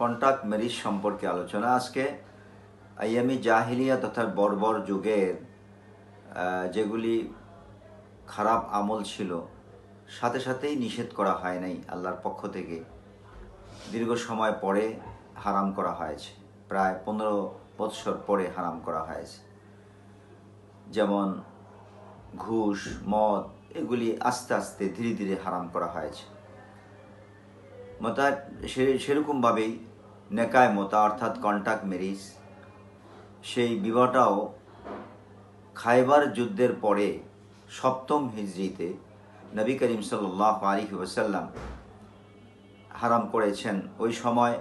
Contact marriage সম্পর্কে আলোচনা আজকে। আইয়ামি জাহিলিয়া তথা বর্বর যুগের যেগুলি খারাপ আমল ছিল সাথে সাথেই নিষেধ করা হয় নাই আল্লাহর পক্ষ থেকে, দীর্ঘ সময় পরে হারাম করা হয়েছে, প্রায় 15 বৎসর পরে হারাম করা হয়েছে। যেমন ঘুষ, মদ, এগুলি আস্তে আস্তে ধীরে ধীরে হারাম করা হয়েছে। সেরকমভাবেই নেকায় মোতা অর্থাৎ কন্টাক্ট ম্যারিজ, সেই বিবাহটাও খায়বার যুদ্ধের পরে 7ম হিজরিতে নবী করিম সাল্লাল্লাহু আলাইহি ওয়াসাল্লাম হারাম করেছেন। ওই সময়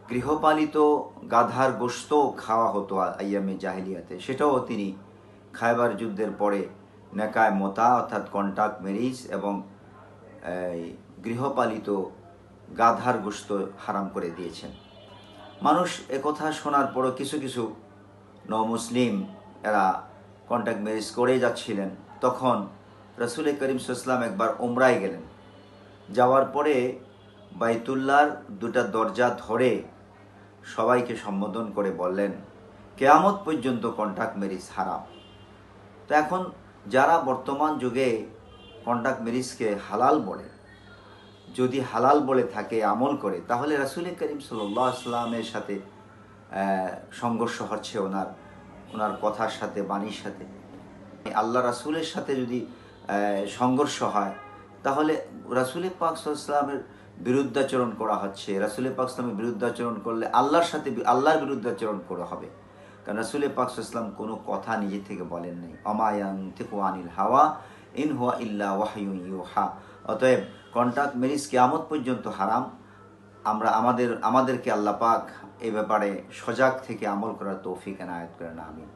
গৃহপালিত গাধার গোশত খাওয়া হতো আইয়ামে জাহিলিয়াতে, সেটাও তিনি খায়বার যুদ্ধের পরে নেকায় মোতা অর্থাৎ কন্টাক্ট ম্যারিজ এবং গৃহপালিত গাধার গোশত হারাম করে দিয়েছেন। মানুষ একথা শোনার পরও কিছু কিছু মুসলিম এরা কন্টাক্ট ম্যারেজ করে যাচ্ছিলেন। তখন রাসূল করিম সাল্লাল্লাহু আলাইহি ওয়াসাল্লাম একবার উমরায় গেলেন। যাওয়ার পরে বাইতুল্লাহর 2টা দরজা ধরে সবাইকে সম্বোধন করে বললেন, কিয়ামত পর্যন্ত কন্টাক্ট ম্যারেজ হারাম। তো এখন যারা বর্তমান যুগে কন্টাক্ট ম্যারেজকে হালাল বলে, যদি হালাল বলে থাকে, আমল করে, তাহলে রাসূল করিম সাল্লাল্লাহু আলাইহি ওয়াসাল্লামের সাথে সংঘর্ষ হচ্ছে ওনার কথার সাথে, বাণীর সাথে। আল্লাহ রাসূলের সাথে যদি সংঘর্ষ হয়, তাহলে রাসূল পাক সাল্লাল্লাহু আলাইহি ওয়াসাল্লামের বিরুদ্ধাচরণ করা হচ্ছে। রাসূল পাক সাল্লামের বিরুদ্ধাচরণ করলে আল্লাহর বিরুদ্ধাচরণ করা হবে। কারণ রাসূল পাক সাল্লাল্লাহু আলাইহি ওয়াসাল্লাম কোনো কথা নিজে থেকে বলেন নাই, ওমা ইয়ানতিকু আনিল হাওয়া ইন হুয়া ইল্লা ওয়াহয়ুন ইউহা। অতএব কন্টাক্ট ম্যারেজ কিয়ামত পর্যন্ত হারাম। আমাদেরকে আল্লাহ পাক এ ব্যাপারে সজাগ থেকে আমল করার তৌফিক এনায়েত করেন। আমিন।